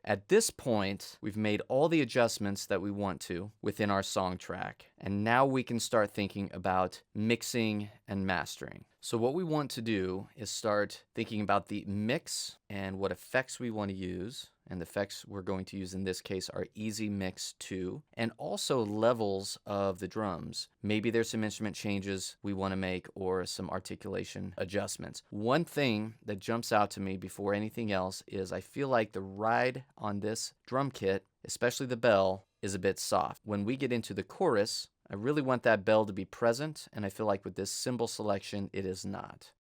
At this point, we've made all the adjustments that we want to within our song track, and now we can start thinking about mixing and mastering. So what we want to do is start thinking about the mix and what effects we want to use. And the effects we're going to use in this case are EZmix 2, and also levels of the drums. Maybe there's some instrument changes we want to make or some articulation adjustments. One thing that jumps out to me before anything else is I feel like the ride on this drum kit, especially the bell, is a bit soft. When we get into the chorus, I really want that bell to be present, and I feel like with this cymbal selection, it is not.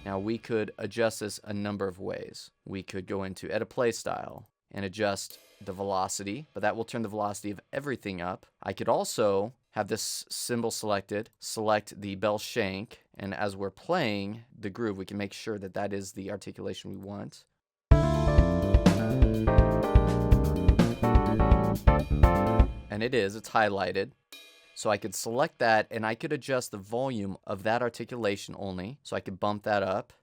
Now we could adjust this a number of ways. We could go into edit play style and adjust the velocity, but that will turn the velocity of everything up. I could also have this cymbal selected, select the bell shank, and as we're playing the groove, we can make sure that that is the articulation we want. And it is, it's highlighted. So I could select that and I could adjust the volume of that articulation only. So I could bump that up.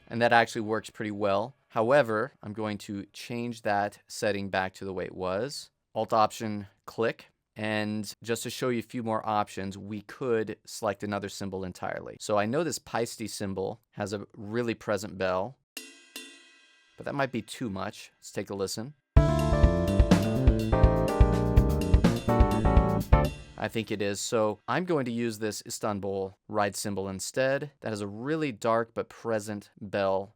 And that actually works pretty well. However, I'm going to change that setting back to the way it was. Alt Option click. And just to show you a few more options, we could select another cymbal entirely. So I know this Paiste cymbal has a really present bell, but that might be too much. Let's take a listen. I think it is. So I'm going to use this Istanbul ride cymbal instead. That has a really dark but present bell,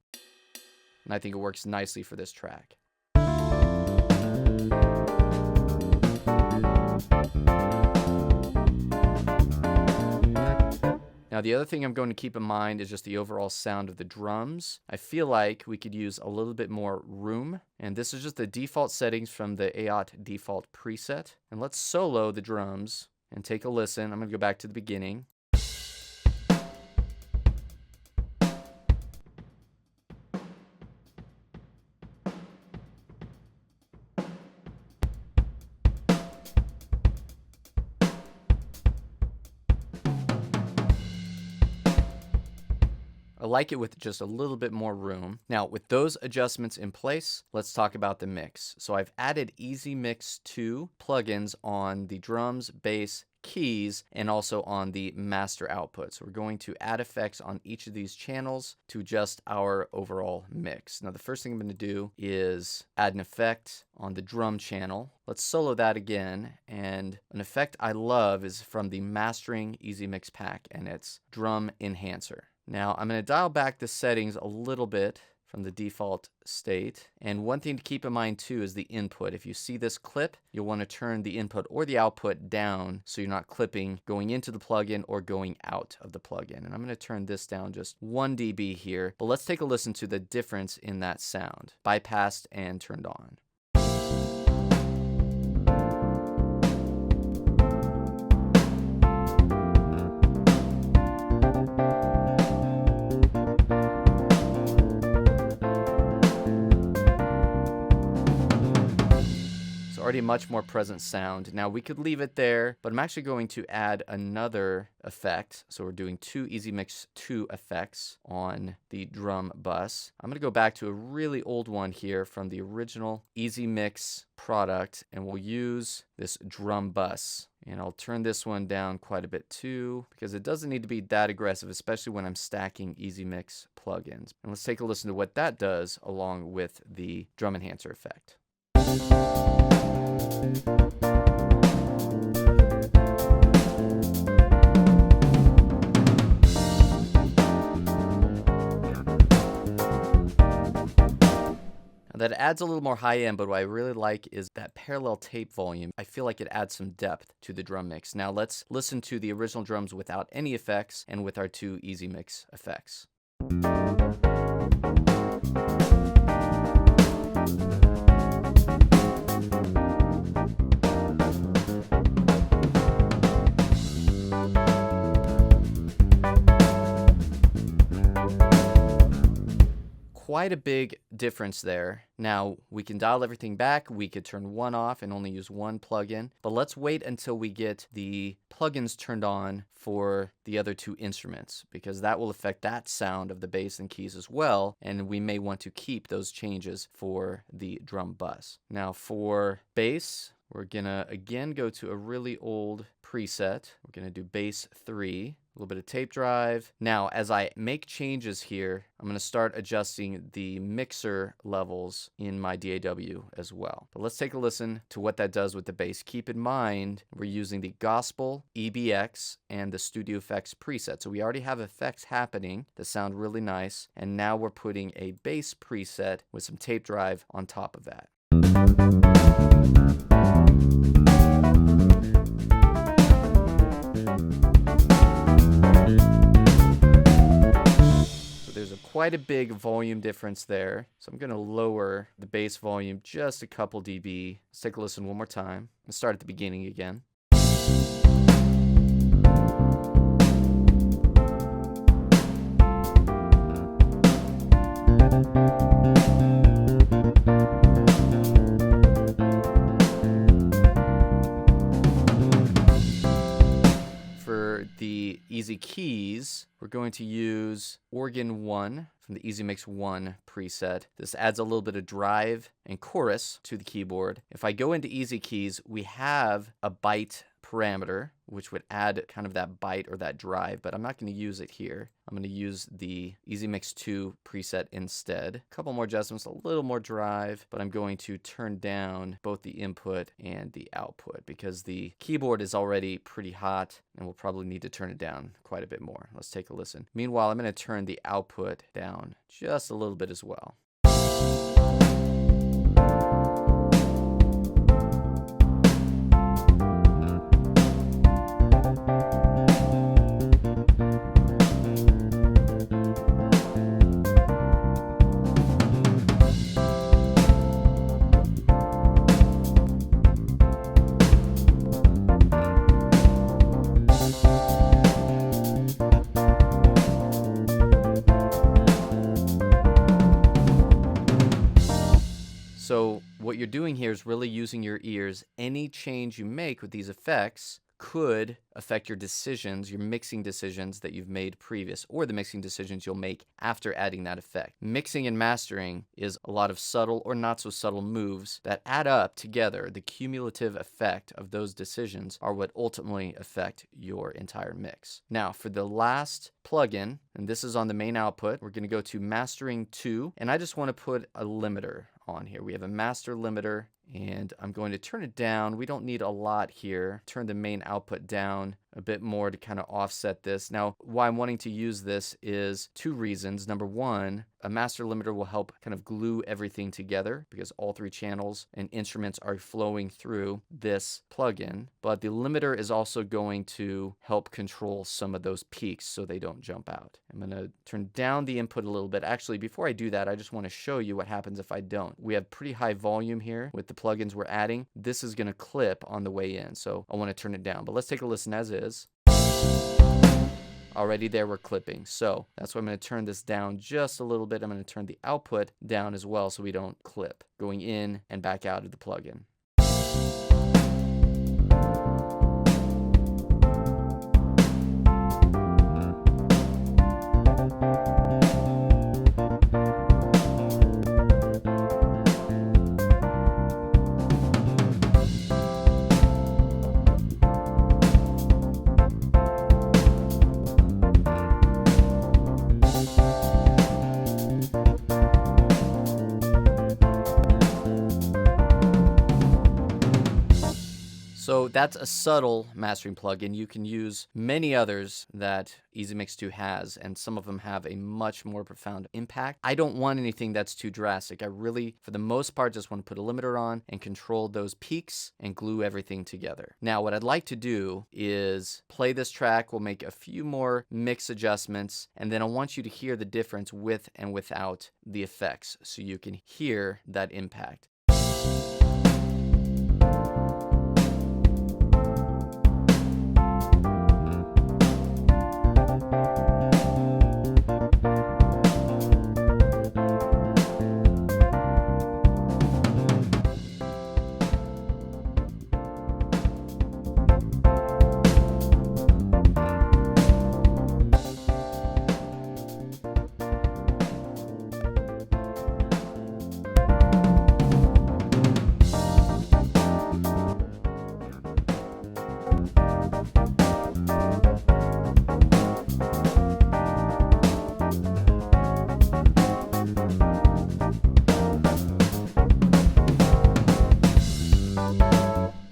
and I think it works nicely for this track. Now the other thing I'm going to keep in mind is just the overall sound of the drums. I feel like we could use a little bit more room, and this is just the default settings from the AOT default preset. And let's solo the drums and take a listen. I'm going to go back to the beginning. I like it with just a little bit more room. Now, with those adjustments in place, let's talk about the mix. So I've added EZmix 2 plugins on the drums, bass, keys, and also on the master output. So we're going to add effects on each of these channels to adjust our overall mix. Now, the first thing I'm going to do is add an effect on the drum channel. Let's solo that again. And an effect I love is from the Mastering EZmix pack, and it's Drum Enhancer. Now, I'm going to dial back the settings a little bit from the default state. And one thing to keep in mind too is the input. If you see this clip, you'll want to turn the input or the output down so you're not clipping going into the plugin or going out of the plugin. And I'm going to turn this down just 1 dB here. But let's take a listen to the difference in that sound, bypassed and turned on. Already a much more present sound. Now we could leave it there, but I'm actually going to add another effect. So we're doing 2 EZmix 2 effects on the drum bus. I'm going to go back to a really old one here from the original EZmix product, and we'll use this drum bus. And I'll turn this one down quite a bit too, because it doesn't need to be that aggressive, especially when I'm stacking EZmix plugins. And let's take a listen to what that does along with the drum enhancer effect. That adds a little more high end, but what I really like is that parallel tape volume. I feel like it adds some depth to the drum mix. Now let's listen to the original drums without any effects and with our 2 EZmix effects. quite a big difference there. Now, we can dial everything back. We could turn one off and only use one plugin. But let's wait until we get the plugins turned on for the other two instruments, because that will affect that sound of the bass and keys as well. And we may want to keep those changes for the drum bus. Now, for bass, we're gonna again go to a really old preset. We're gonna do bass 3. A little bit of tape drive. Now, as I make changes here, I'm going to start adjusting the mixer levels in my DAW as well. But let's take a listen to what that does with the bass. Keep in mind, we're using the Gospel, EBX, and the Studio Effects preset. So we already have effects happening that sound really nice. And now we're putting a bass preset with some tape drive on top of that. There's quite a big volume difference there. So I'm going to lower the bass volume just a couple dB. Let's take a listen one more time. Let's start at the beginning again. For the Easy Keys, we're going to use Organ 1 from the EZmix 1 preset. This adds a little bit of drive and chorus to the keyboard. If I go into Easy Keys, we have a byte parameter, which would add kind of that bite or that drive, but I'm not going to use it here. I'm going to use the EZmix 2 preset instead. A couple more adjustments, a little more drive, but I'm going to turn down both the input and the output because the keyboard is already pretty hot and we'll probably need to turn it down quite a bit more. Let's take a listen. Meanwhile, I'm going to turn the output down just a little bit as well. So what you're doing here is really using your ears. Any change you make with these effects could affect your decisions, your mixing decisions that you've made previous, or the mixing decisions you'll make after adding that effect. Mixing and mastering is a lot of subtle or not so subtle moves that add up together. The cumulative effect of those decisions are what ultimately affect your entire mix. Now, for the last plugin, and this is on the main output, we're going to go to Mastering 2, and I just want to put a limiter on here. We have a master limiter, and I'm going to turn it down. We don't need a lot here. Turn the main output down a bit more to kind of offset this. Now, why I'm wanting to use this is two reasons. Number one, a master limiter will help kind of glue everything together because all three channels and instruments are flowing through this plugin. But the limiter is also going to help control some of those peaks so they don't jump out. I'm going to turn down the input a little bit. Actually, before I do that, I just want to show you what happens if I don't. We have pretty high volume here with the plugins we're adding. This is going to clip on the way in, so I want to turn it down. But let's take a listen as is. Already there we're clipping, so that's why I'm going to turn this down just a little bit. I'm going to turn the output down as well so we don't clip going in and back out of the plugin. So that's a subtle mastering plugin. You can use many others that EZmix 2 has, and some of them have a much more profound impact. I don't want anything that's too drastic. I really, for the most part, just want to put a limiter on and control those peaks and glue everything together. Now, what I'd like to do is play this track. We'll make a few more mix adjustments, and then I want you to hear the difference with and without the effects so you can hear that impact.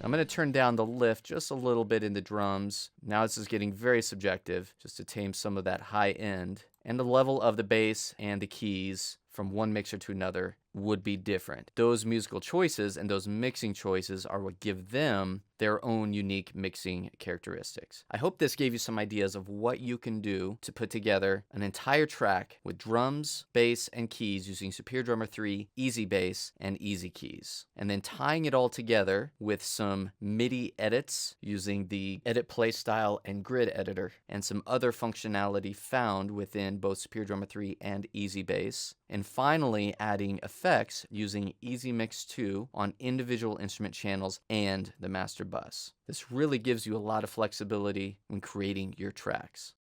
I'm going to turn down the lift just a little bit in the drums. Now this is getting very subjective, just to tame some of that high end. And the level of the bass and the keys from one mixer to another would be different. Those musical choices and those mixing choices are what give them their own unique mixing characteristics. I hope this gave you some ideas of what you can do to put together an entire track with drums, bass, and keys using Superior Drummer 3, EZbass, and EZkeys. And then tying it all together with some MIDI edits using the Edit Play Style and Grid Editor, and some other functionality found within both Superior Drummer 3 and EZbass. And finally, adding effects using EZmix 2 on individual instrument channels and the master bus. This really gives you a lot of flexibility when creating your tracks.